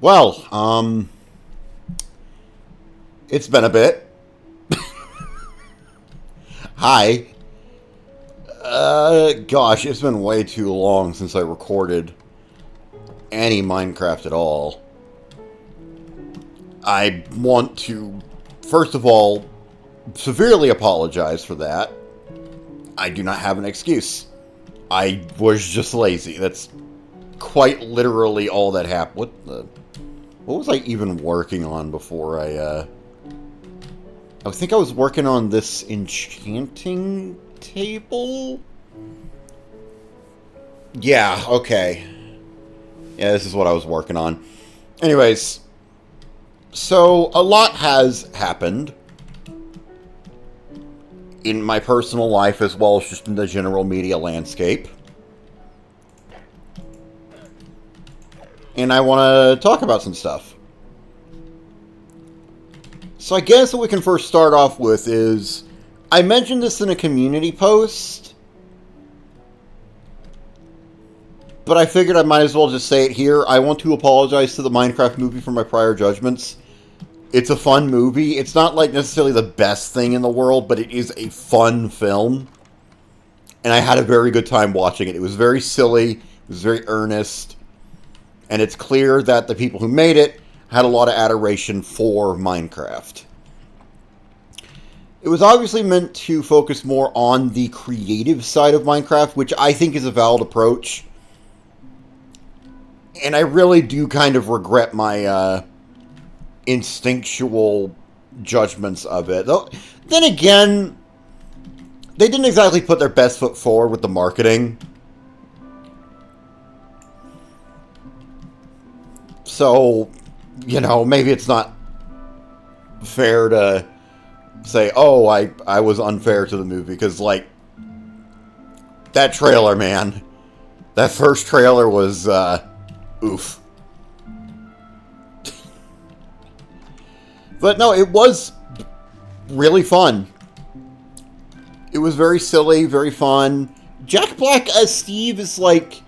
Well, it's been a bit. Hi. Gosh, it's been way too long since I recorded any Minecraft at all. I want to, first of all, severely apologize for that. I do not have an excuse. I was just lazy. That's quite literally all that happened. What was I even working on before I think I was working on this enchanting table? Yeah, okay. Yeah, this is what I was working on. Anyways, so a lot has happened in my personal life as well as just in the general media landscape. And I want to talk about some stuff. So I guess what we can first start off with is, I mentioned this in a community post, but I figured I might as well just say it here. I want to apologize to the Minecraft movie for my prior judgments. It's a fun movie. It's not like necessarily the best thing in the world, but it is a fun film. And I had a very good time watching it. It was very silly, it was very earnest, and it's clear that the people who made it had a lot of adoration for Minecraft. It was obviously meant to focus more on the creative side of Minecraft, which I think is a valid approach. And I really do kind of regret my instinctual judgments of it. Though, then again, they didn't exactly put their best foot forward with the marketing. So, you know, maybe it's not fair to say, oh, I was unfair to the movie, because, like, that trailer, man. That first trailer was, oof. But no, it was really fun. It was very silly, very fun. Jack Black as Steve is like,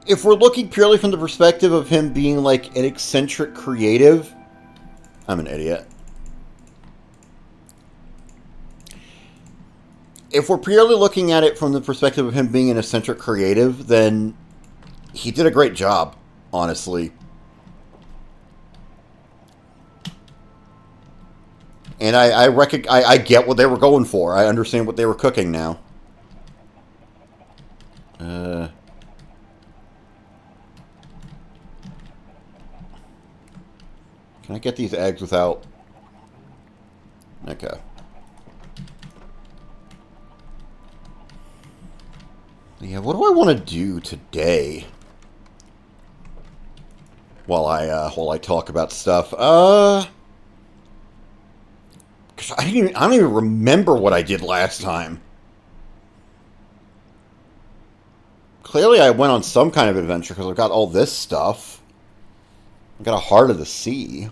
if we're looking purely from the perspective of him being like an eccentric creative, I'm an idiot. If we're purely looking at it from the perspective of him being an eccentric creative, then he did a great job, honestly. And I get what they were going for. I understand what they were cooking now. Can I get these eggs without... Okay. Yeah, what do I want to do today? While I talk about stuff. I don't even remember what I did last time. Clearly I went on some kind of adventure because I've got all this stuff. I've got a Heart of the Sea.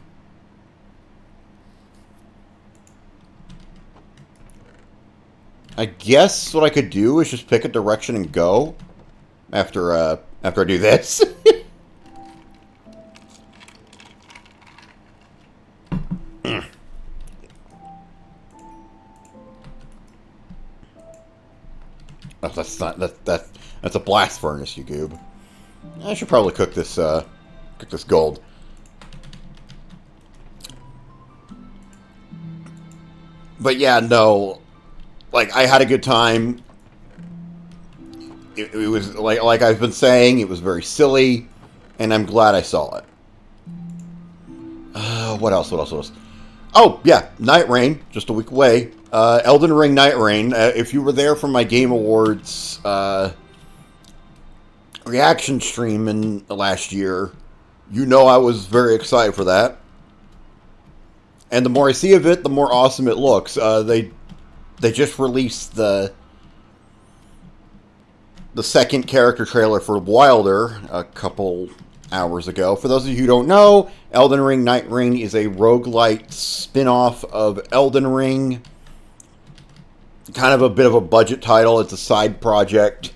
I guess what I could do is just pick a direction and go after I do this. Oh, that's a blast furnace, you goob. I should probably cook this gold. But yeah, no, like, I had a good time. It was like I've been saying, it was very silly, and I'm glad I saw it. What else? Oh, yeah, Night Rain, just a week away. Elden Ring Night Rain. If you were there for my Game Awards reaction stream in last year, you know I was very excited for that. And the more I see of it, the more awesome it looks. They just released the second character trailer for Wilder a couple hours ago. For those of you who don't know, Elden Ring Night Rain is a roguelite spin-off of Elden Ring. Kind of a bit of a budget title. It's a side project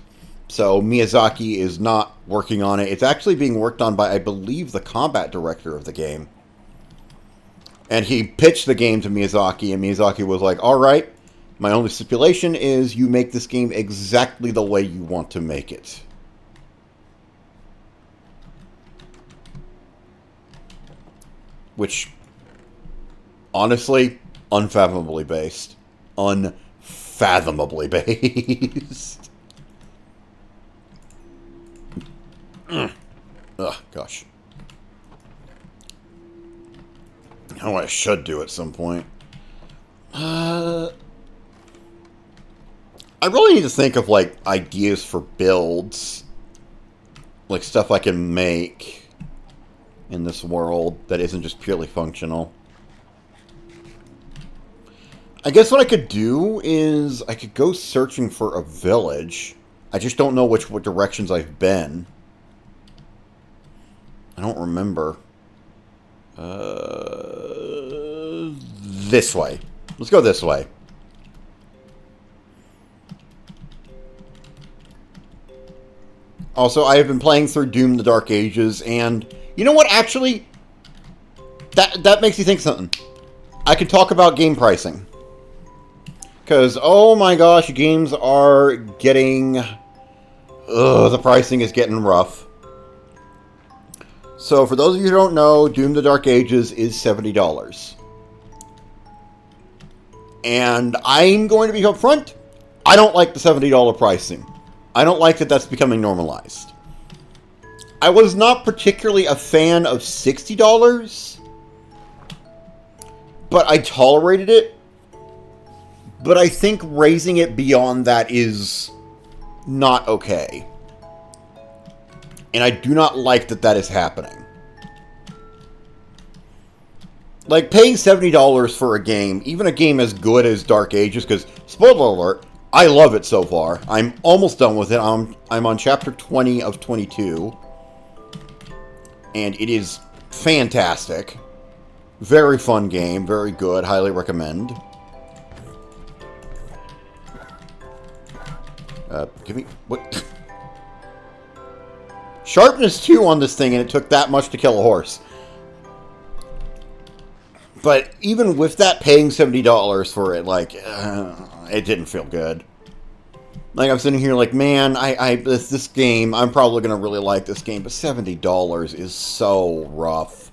So Miyazaki is not working on it. It's actually being worked on by, I believe, the combat director of the game. And he pitched the game to Miyazaki, and Miyazaki was like, all right, my only stipulation is you make this game exactly the way you want to make it. Which, honestly, unfathomably based. Unfathomably based. Ugh, gosh. I know what I should do at some point. I really need to think of, like, ideas for builds. Like, stuff I can make in this world that isn't just purely functional. I guess what I could do is I could go searching for a village. I just don't know what directions I've been. I don't remember. This way. Let's go this way. Also, I have been playing through Doom: The Dark Ages, and you know what? Actually, that makes me think something. I could talk about game pricing. Because, oh my gosh, games are getting... the pricing is getting rough. So, for those of you who don't know, Doom: The Dark Ages is $70. And I'm going to be upfront. I don't like the $70 pricing. I don't like that that's becoming normalized. I was not particularly a fan of $60, but I tolerated it. But I think raising it beyond that is not okay. And I do not like that that is happening. Like, paying $70 for a game, even a game as good as Dark Ages, because, spoiler alert, I love it so far. I'm almost done with it. I'm on chapter 20 of 22. And it is fantastic. Very fun game. Very good. Highly recommend. Give me... What? Sharpness 2 on this thing, and it took that much to kill a horse. But even with that, paying $70 for it, like, it didn't feel good. Like, I'm sitting here like, man, this game, I'm probably going to really like this game, but $70 is so rough.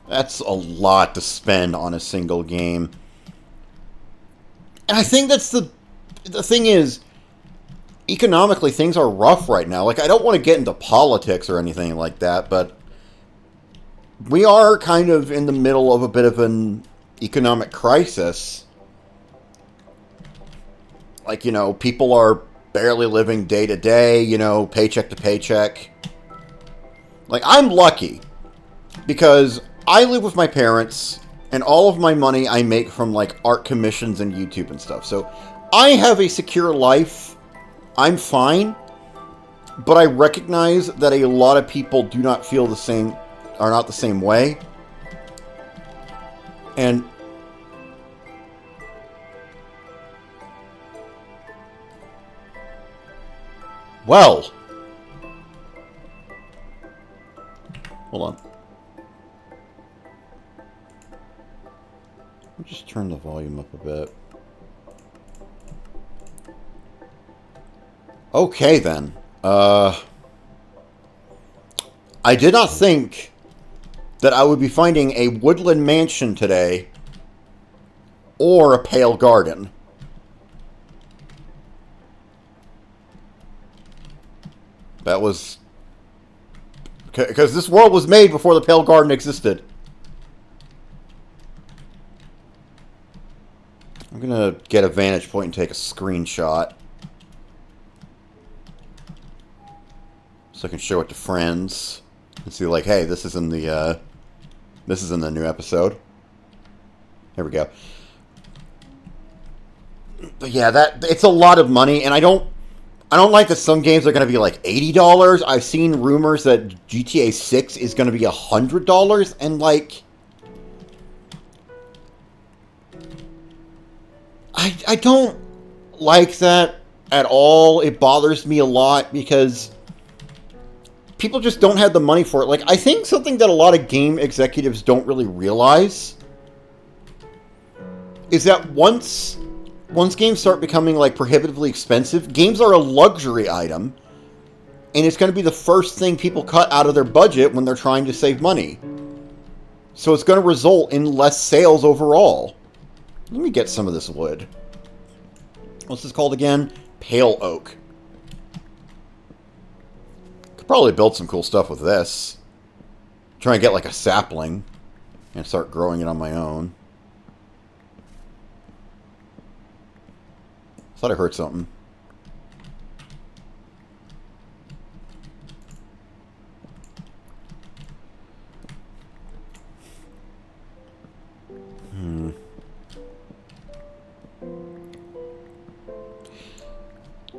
That's a lot to spend on a single game. And I think that's the thing is, economically, things are rough right now. Like, I don't want to get into politics or anything like that, but we are kind of in the middle of a bit of an economic crisis. Like, you know, people are barely living day to day, you know, paycheck to paycheck. Like, I'm lucky because I live with my parents and all of my money I make from, like, art commissions and YouTube and stuff. So I have a secure life. I'm fine. But I recognize that a lot of people do not feel the same, are not the same way. And well, hold on. I'll just turn the volume up a bit. Okay, then. I did not think that I would be finding a woodland mansion today or a pale garden. That was... because this world was made before the pale garden existed. I'm gonna get a vantage point and take a screenshot. So I can show it to friends and see, like, hey, this is in the new episode. There we go. But yeah, it's a lot of money, and I don't like that some games are going to be like $80. I've seen rumors that GTA 6 is going to be $100, and like, I don't like that. at all. It bothers me a lot because people just don't have the money for it. Like, I think something that a lot of game executives don't really realize is that once games start becoming, like, prohibitively expensive, games are a luxury item, and it's going to be the first thing people cut out of their budget when they're trying to save money. So it's going to result in less sales overall. Let me get some of this wood. What's this called again? Pale oak. Could probably build some cool stuff with this. Try and get like a sapling and start growing it on my own. Thought I heard something.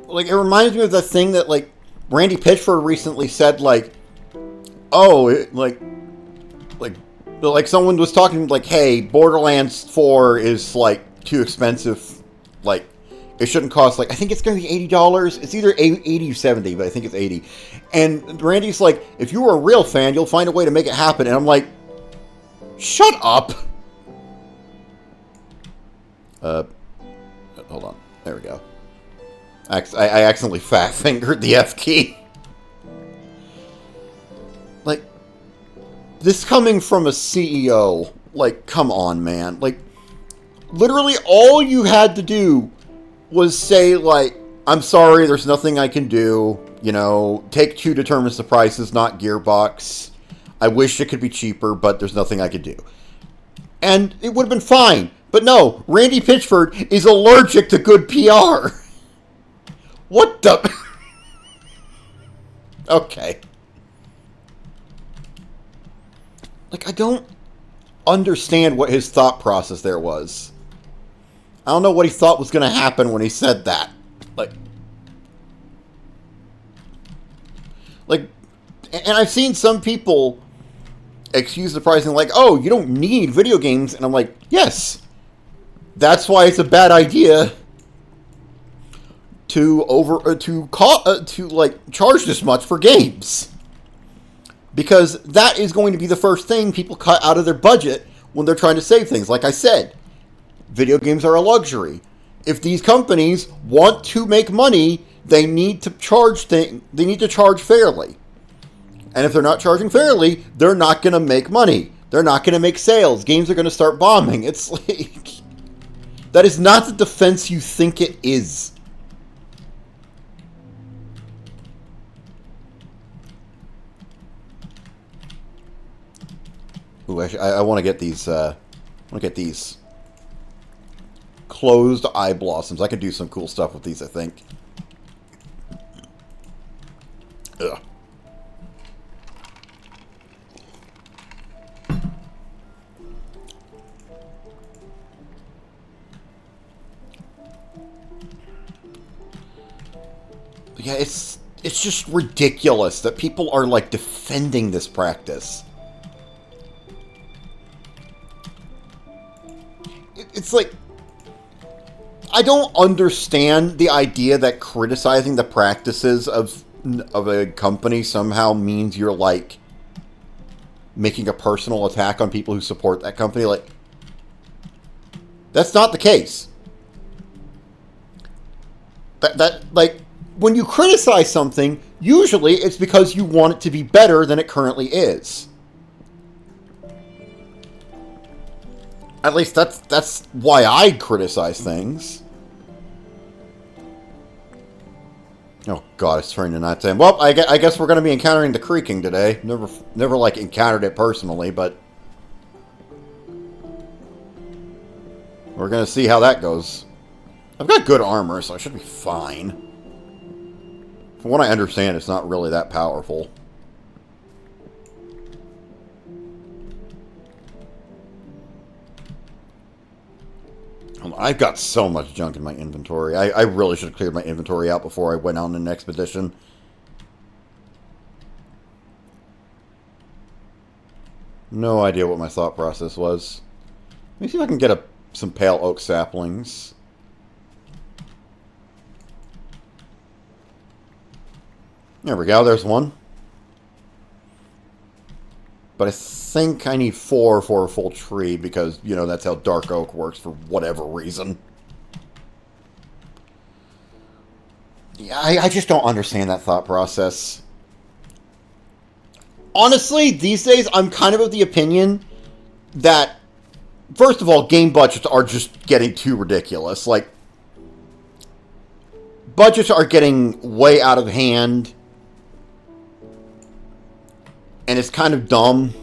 Like, it reminds me of the thing that, like, Randy Pitchford recently said, like, oh, like someone was talking, like, hey, Borderlands 4 is, like, too expensive. Like, it shouldn't cost, like, I think it's going to be $80. It's either 80 or 70, but I think it's 80. And Randy's like, if you were a real fan, you'll find a way to make it happen. And I'm like, shut up. Hold on. There we go. I accidentally fat-fingered the F key. Like, this coming from a CEO, like, come on, man. Like, literally all you had to do was say, like, I'm sorry, there's nothing I can do. You know, Take-Two determines the prices, not Gearbox. I wish it could be cheaper, but there's nothing I could do. And it would have been fine. But no, Randy Pitchford is allergic to good PR. What the... Okay. Like, I don't understand what his thought process there was. I don't know what he thought was going to happen when he said that. Like, and I've seen some people excuse the pricing like, oh, you don't need video games. And I'm like, yes, that's why it's a bad idea to charge this much for games, because that is going to be the first thing people cut out of their budget when they're trying to save things. Like I said, video games are a luxury. If these companies want to make money, they need to charge fairly. And if they're not charging fairly, they're not going to make money. They're not going to make sales. Games are going to start bombing. It's like, that is not the defense you think it is. Ooh, I want to get these. Closed eye blossoms. I could do some cool stuff with these, I think. Ugh. Yeah, it's just ridiculous that people are, like, defending this practice. It's like, I don't understand the idea that criticizing the practices of a company somehow means you're, like, making a personal attack on people who support that company. Like, that's not the case. Like, when you criticize something, usually it's because you want it to be better than it currently is. At least that's why I criticize things. Oh god, it's turning to night time. Well, I guess we're going to be encountering the creaking today. Never like encountered it personally, but we're going to see how that goes. I've got good armor, so I should be fine. From what I understand, it's not really that powerful. I've got so much junk in my inventory. I really should have cleared my inventory out before I went on an expedition. No idea what my thought process was. Let me see if I can get some pale oak saplings. There we go, there's one. But I think I need 4 for a full tree because, you know, that's how dark oak works for whatever reason. Yeah, I just don't understand that thought process. Honestly, these days, I'm kind of the opinion that, first of all, game budgets are just getting too ridiculous. Like, budgets are getting way out of hand. And it's kind of dumb.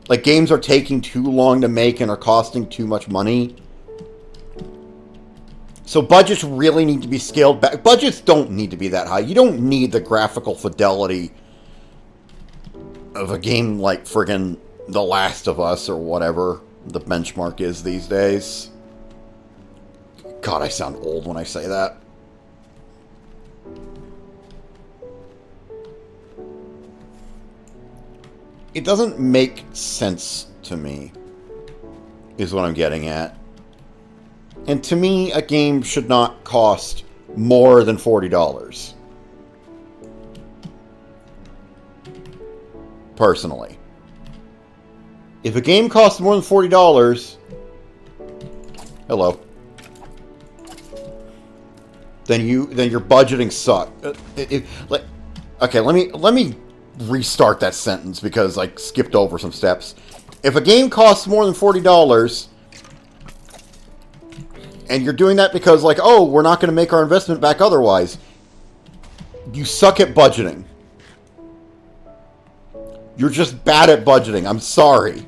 Like, games are taking too long to make and are costing too much money. So budgets really need to be scaled back. Budgets don't need to be that high. You don't need the graphical fidelity of a game like friggin' The Last of Us or whatever the benchmark is these days. God, I sound old when I say that. It doesn't make sense to me, is what I'm getting at. And to me, a game should not cost more than $40. Personally. If a game costs more than $40, hello, then your budgeting sucks. Okay, let me restart that sentence because I skipped over some steps. If a game costs more than $40, and you're doing that because, like, oh, we're not going to make our investment back otherwise, you suck at budgeting. You're just bad at budgeting. I'm sorry.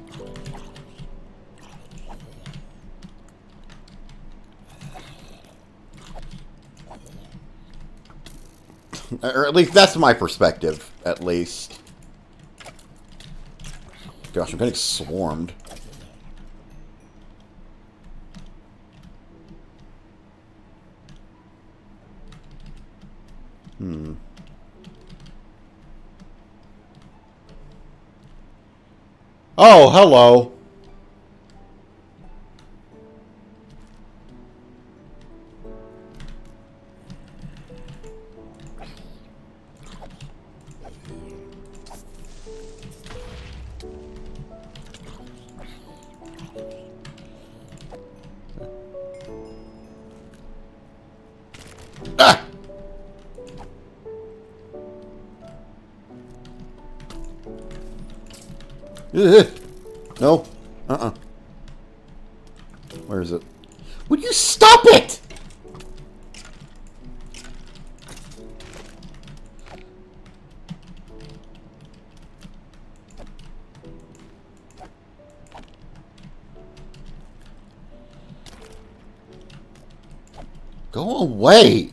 Or at least that's my perspective, at least. Gosh, I'm getting swarmed. Oh, hello. Ah! No. Where is it? Would you stop it? Go away.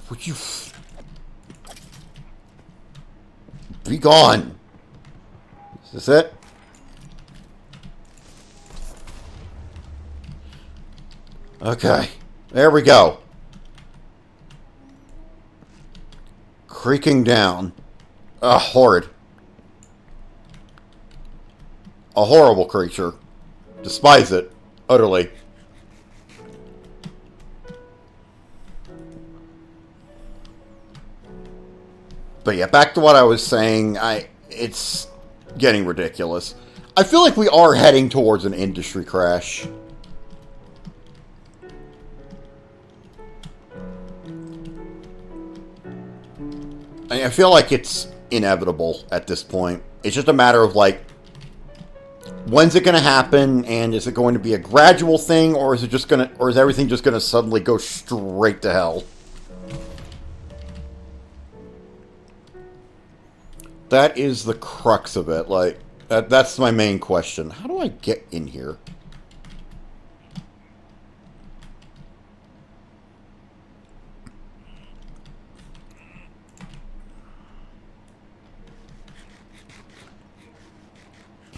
Would you be gone? Is this it? Okay. There we go. Creaking down. Horrid. A horrible creature. Despise it. Utterly. But yeah, back to what I was saying, it's getting ridiculous. I feel like we are heading towards an industry crash. I feel like it's inevitable at this point. It's just a matter of, like, when's it going to happen, and is it going to be a gradual thing, or is everything just going to suddenly go straight to hell? That is the crux of it. Like, that's my main question. How do I get in here?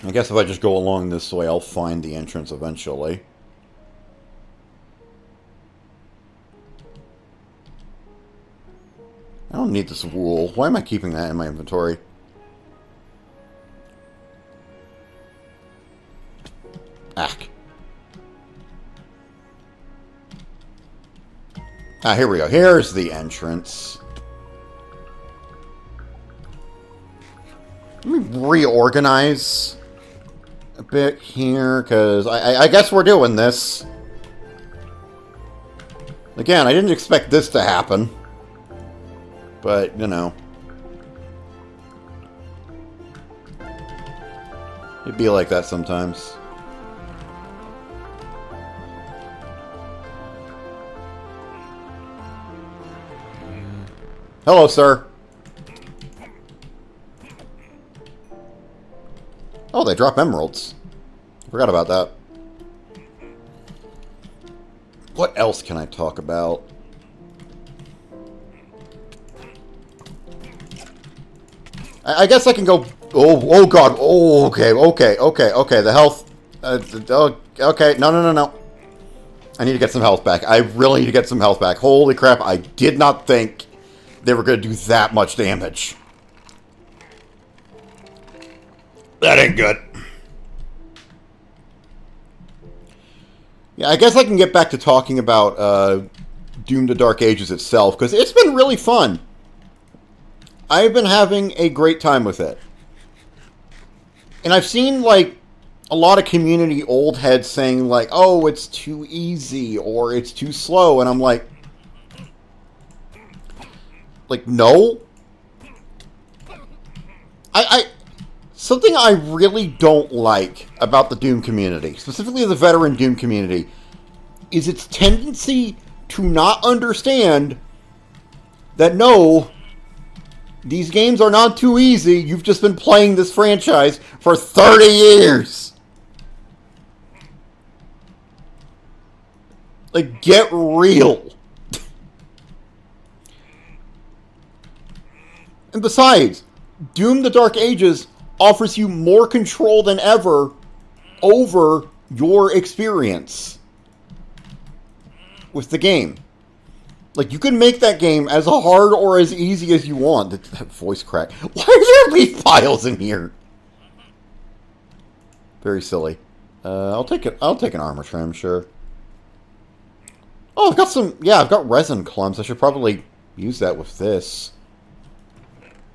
I guess if I just go along this way, I'll find the entrance eventually. I don't need this wool. Why am I keeping that in my inventory? Ah, here we go. Here's the entrance. Let me reorganize a bit here, because I guess we're doing this. Again, I didn't expect this to happen. But, you know. It'd be like that sometimes. Hello, sir. Oh, they drop emeralds. Forgot about that. What else can I talk about? I guess I can go... Oh God. Oh, okay. The health... okay. No. I need to get some health back. I really need to get some health back. Holy crap. I did not think they were going to do that much damage. That ain't good. Yeah, I guess I can get back to talking about Doom: The Dark Ages itself, because it's been really fun. I've been having a great time with it. And I've seen, like, a lot of community old heads saying, like, oh, it's too easy, or it's too slow, and I'm like, no. Something I really don't like about the Doom community, specifically the veteran Doom community, is its tendency to not understand that, no, these games are not too easy. You've just been playing this franchise for 30 years. Like, get real. And besides, Doom: The Dark Ages offers you more control than ever over your experience with the game. Like, you can make that game as hard or as easy as you want. That voice crack. Why are there leaf piles in here? Very silly. I'll take it. I'll take an armor trim, sure. Oh, I've got some... Yeah, I've got resin clumps. I should probably use that with this.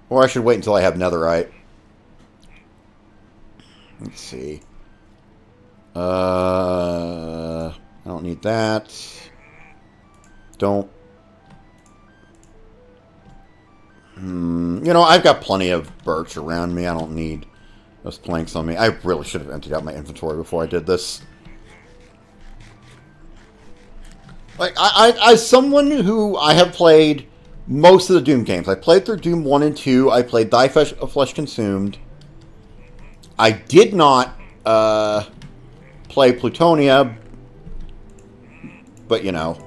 Or I should wait until I have netherite. Let's see. I don't need that. Don't. You know, I've got plenty of birch around me. I don't need those planks on me. I really should have emptied out my inventory before I did this. Like, as someone who I have played most of the Doom games. I played through Doom 1 and 2. I played Die Flesh Consumed. I did not play Plutonia, but, you know.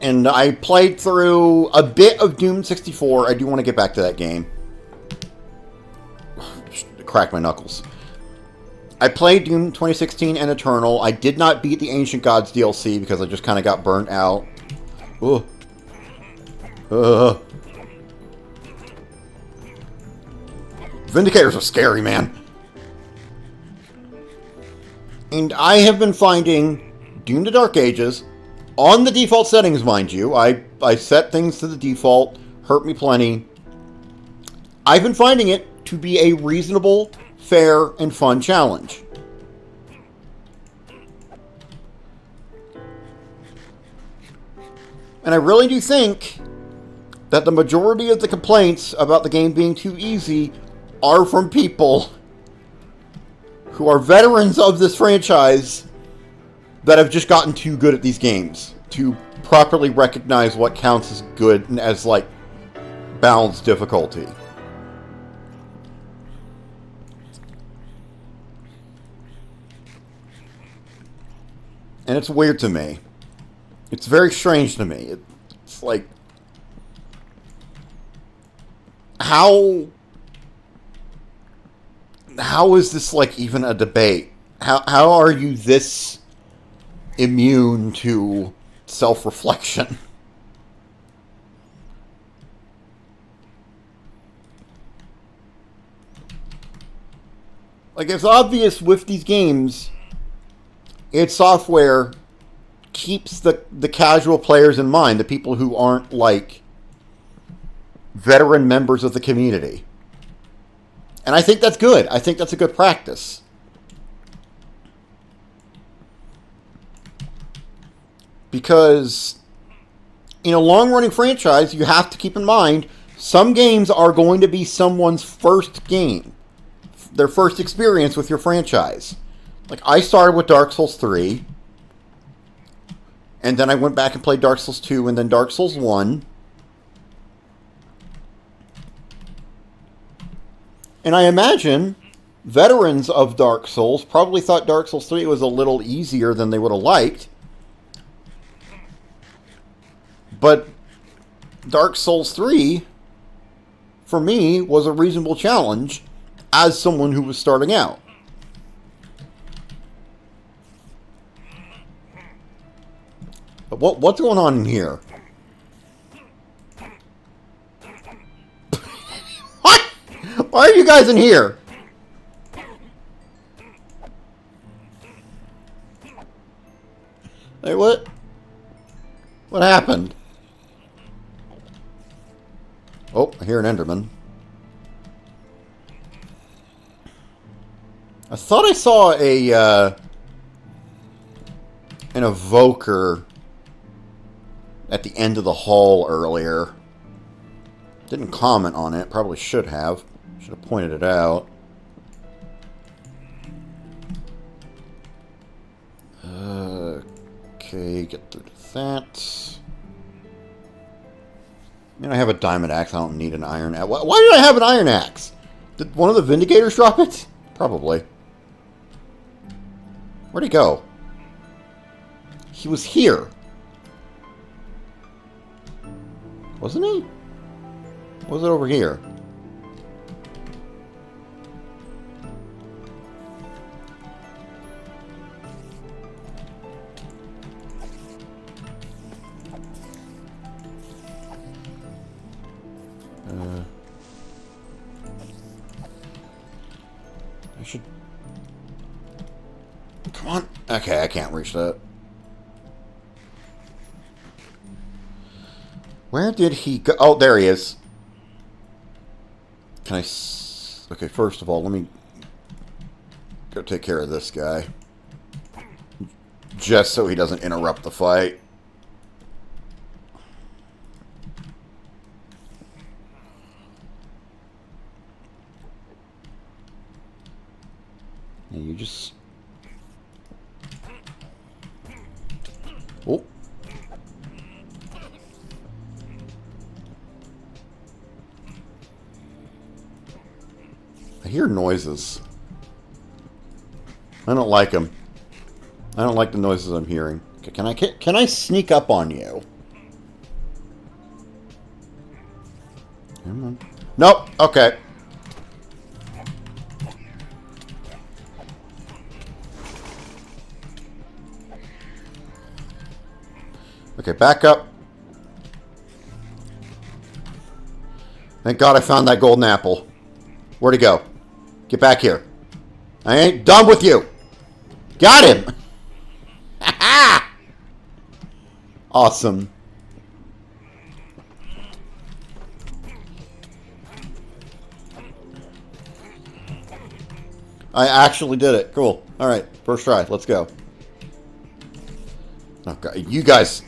And I played through a bit of Doom 64. I do want to get back to that game. Crack my knuckles. I played Doom 2016 and Eternal. I did not beat the Ancient Gods DLC because I just kind of got burnt out. Ugh. Vindicators are scary, man. And I have been finding Doom: The Dark Ages, on the default settings, mind you. I set things to the default, hurt me plenty. I've been finding it to be a reasonable, fair, and fun challenge. And I really do think that the majority of the complaints about the game being too easy are from people who are veterans of this franchise that have just gotten too good at these games to properly recognize what counts as good and as, like, balanced difficulty. And it's weird to me. It's very strange to me. It's like... How is this, like, even a debate? How are you this immune to self-reflection? Like, it's obvious with these games, its software keeps the casual players in mind, the people who aren't, like, veteran members of the community. And I think that's good. I think that's a good practice. Because in a long-running franchise, you have to keep in mind, some games are going to be someone's first game. Their first experience with your franchise. Like, I started with Dark Souls 3. And then I went back and played Dark Souls 2 and then Dark Souls 1. And I imagine veterans of Dark Souls probably thought Dark Souls 3 was a little easier than they would have liked. But Dark Souls 3, for me, was a reasonable challenge as someone who was starting out. But what's going on in here? What? Why are you guys in here? Hey, what? What happened? Oh, I hear an Enderman. I thought I saw an evoker at the end of the hall earlier. Didn't comment on it. Probably should have. Should have pointed it out. Okay, get through to that. I mean, I have a diamond axe. I don't need an iron axe. Why did I have an iron axe? Did one of the Vindicators drop it? Probably. Where'd he go? He was here. Wasn't he? Or was it over here? I should... Come on. Okay, I can't reach that. Where did he go? Oh, there he is. Can I... Okay, first of all, let me go take care of this guy. Just so he doesn't interrupt the fight. And you just... Oh. I hear noises. I don't like them. I don't like the noises I'm hearing. Okay, can I sneak up on you? Come on. Nope. Okay. Okay, back up. Thank God I found that golden apple. Where'd he go? Get back here. I ain't done with you. Got him. Awesome. I actually did it. Cool. All right, first try. Let's go. Oh God, you guys.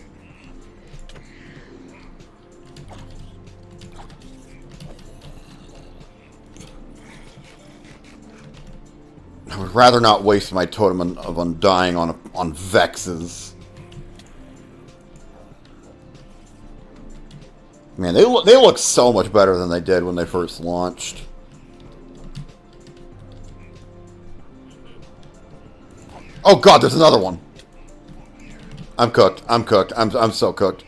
I would rather not waste my totem of undying on Vexes. Man, they look so much better than they did when they first launched. Oh God, there's another one. I'm cooked. I'm cooked. I'm so cooked.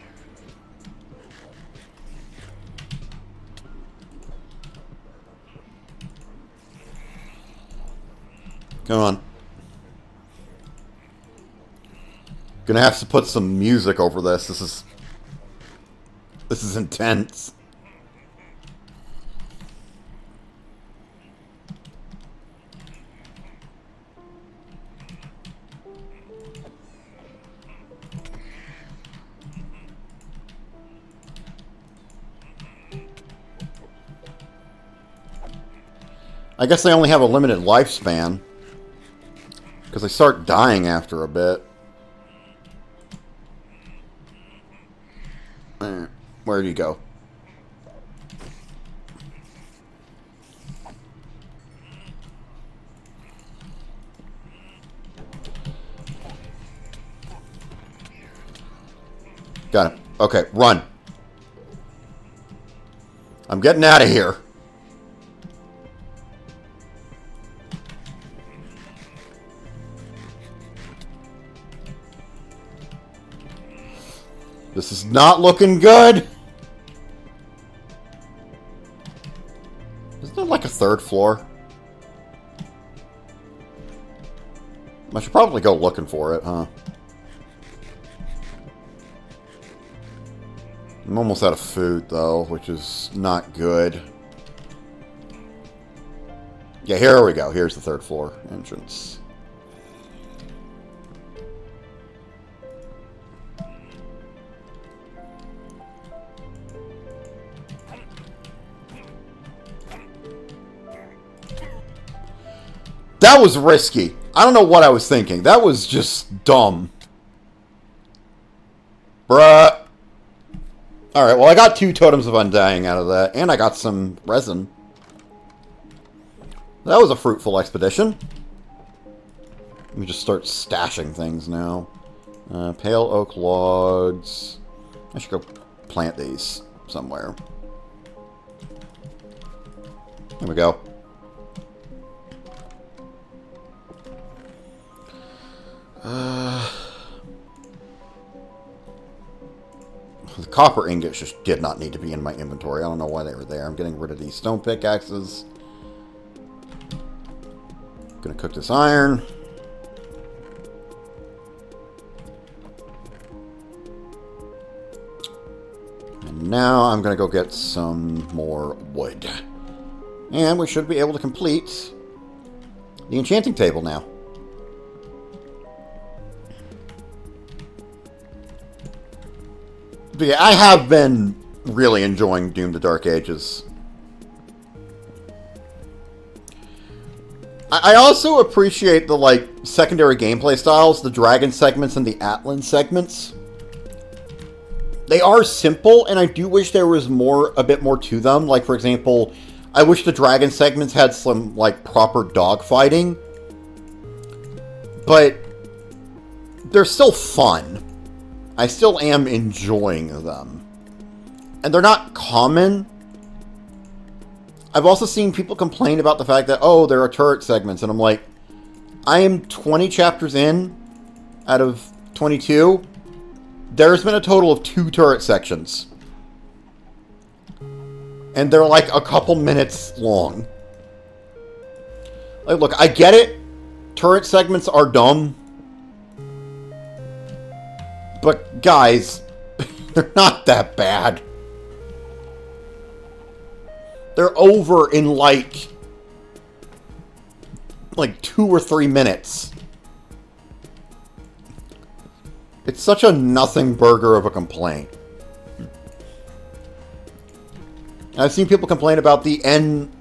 Come on. Gonna have to put some music over this. This is intense. I guess they only have a limited lifespan. Because they start dying after a bit. Where do you go? Got it. Okay, run. I'm getting out of here. This is not looking good. Isn't there like a third floor? I should probably go looking for it, huh? I'm almost out of food, though, which is not good. Yeah, here we go. Here's the third floor entrance. That was risky. I don't know what I was thinking. That was just dumb. Bruh. Alright, well I got 2 Totems of Undying out of that, and I got some resin. That was a fruitful expedition. Let me just start stashing things now. Pale oak logs. I should go plant these somewhere. There we go. The copper ingots just did not need to be in my inventory. I don't know why they were there. I'm getting rid of these stone pickaxes. Gonna cook this iron. And now I'm gonna go get some more wood. And we should be able to complete the enchanting table now. But yeah, I have been really enjoying Doom: The Dark Ages. I also appreciate the, like, secondary gameplay styles, the dragon segments and the Atlan segments. They are simple, and I do wish there was a bit more to them. Like, for example, I wish the dragon segments had some, like, proper dogfighting. But they're still fun. I still am enjoying them. And they're not common. I've also seen people complain about the fact that, oh, there are turret segments. And I'm like, I am 20 chapters in out of 22. There's been a total of 2 turret sections. And they're like a couple minutes long. Like, look, I get it. Turret segments are dumb. But, guys, they're not that bad. They're over in, like 2 or 3 minutes. It's such a nothing burger of a complaint. I've seen people complain about the end...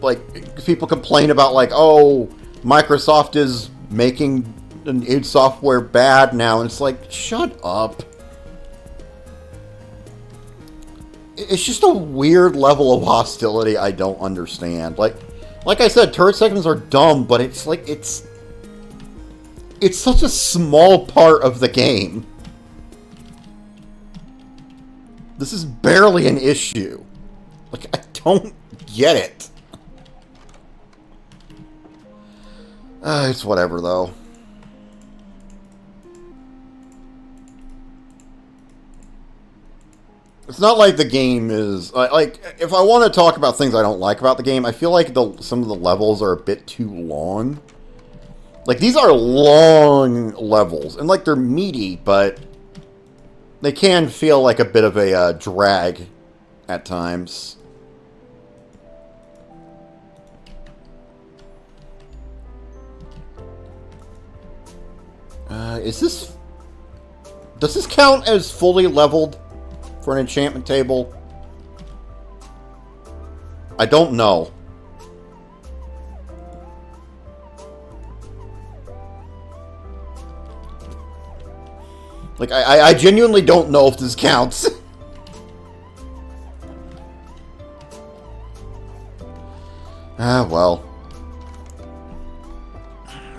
like, people complain about, like, oh, Microsoft is making an id Software bad now, and it's like, shut up. It's just a weird level of hostility I don't understand. Like I said, turret segments are dumb, but it's like, it's such a small part of the game. This is barely an issue. Like, I don't get it. It's whatever, though. It's not like the game is... like, if I want to talk about things I don't like about the game, I feel like some of the levels are a bit too long. Like, these are long levels. And, like, they're meaty, but they can feel like a bit of a drag at times. Does this count as fully leveled for an enchantment table? I don't know. Like, I genuinely don't know if this counts. Ah, well.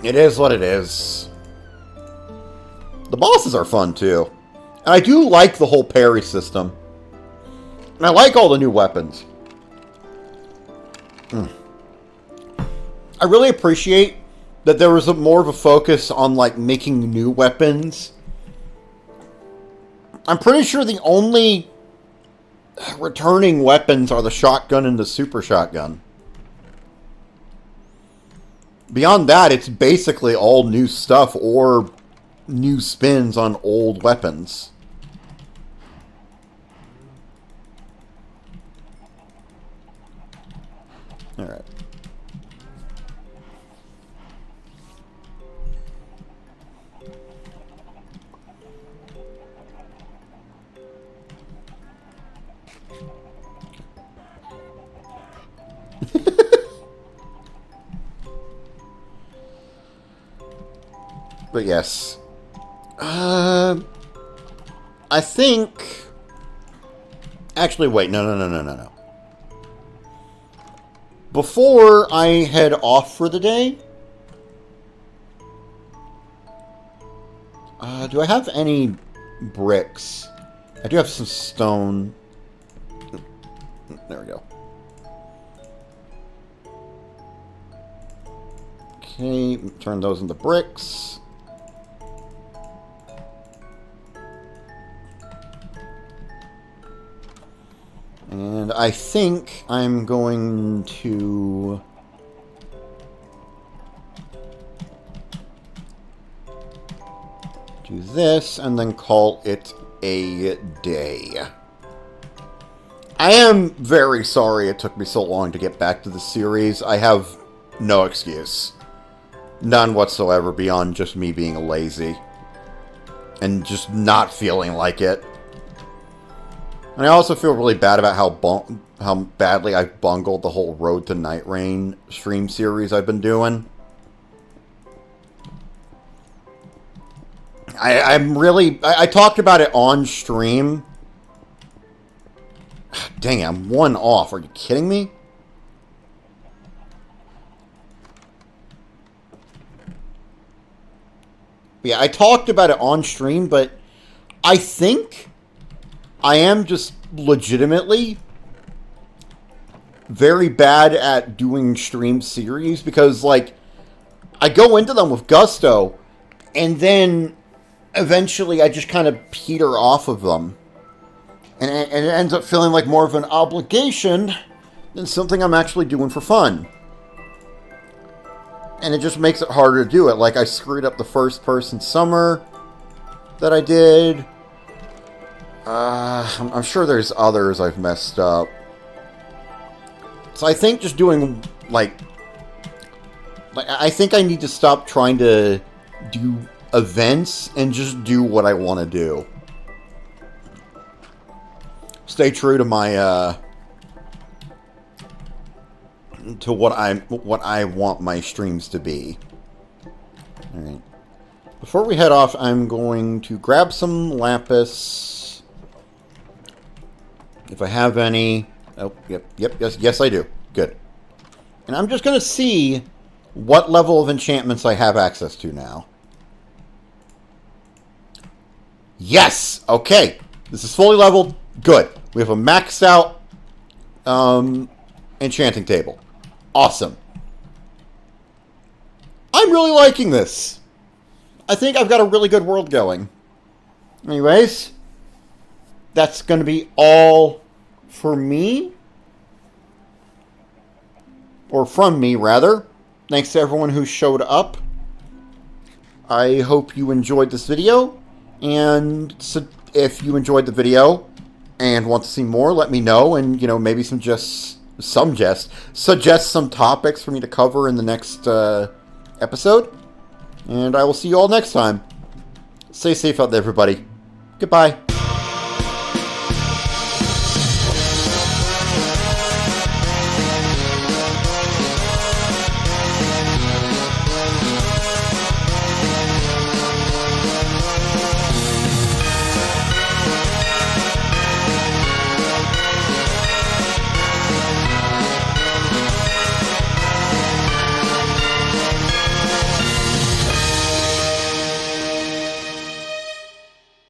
It is what it is. The bosses are fun, too. And I do like the whole parry system. And I like all the new weapons. I really appreciate that there was more of a focus on, like, making new weapons. I'm pretty sure the only returning weapons are the shotgun and the super shotgun. Beyond that, it's basically all new stuff or new spins on old weapons. Alright. But yes. I think... Actually, wait. No. Before I head off for the day... do I have any bricks? I do have some stone. There we go. Okay, turn those into bricks. And I think I'm going to... do this and then call it a day. I am very sorry it took me so long to get back to the series. I have no excuse. None whatsoever beyond just me being lazy. And just not feeling like it. And I also feel really bad about how badly I've bungled the whole Road to Night Rain stream series I've been doing. I talked about it on stream. Dang it, I'm one off. Are you kidding me? Yeah, I talked about it on stream, but I think I am just legitimately very bad at doing stream series because, like, I go into them with gusto, and then eventually I just kind of peter off of them. And it ends up feeling like more of an obligation than something I'm actually doing for fun. And it just makes it harder to do it. Like, I screwed up the first-person summer that I did. I'm sure there's others I've messed up. So I think just doing, like... I think I need to stop trying to do events and just do what I want to do. Stay true to my, to what I want my streams to be. Alright. Before we head off, I'm going to grab some lapis. If I have any. Oh, yes, I do. Good. And I'm just going to see what level of enchantments I have access to now. Yes! Okay. This is fully leveled. Good. We have a maxed out enchanting table. Awesome. I'm really liking this. I think I've got a really good world going. Anyways, that's going to be all for me. Or from me, rather. Thanks to everyone who showed up. I hope you enjoyed this video. And so if you enjoyed the video and want to see more, let me know. And, you know, maybe suggest some topics for me to cover in the next episode. And I will see you all next time. Stay safe out there, everybody. Goodbye.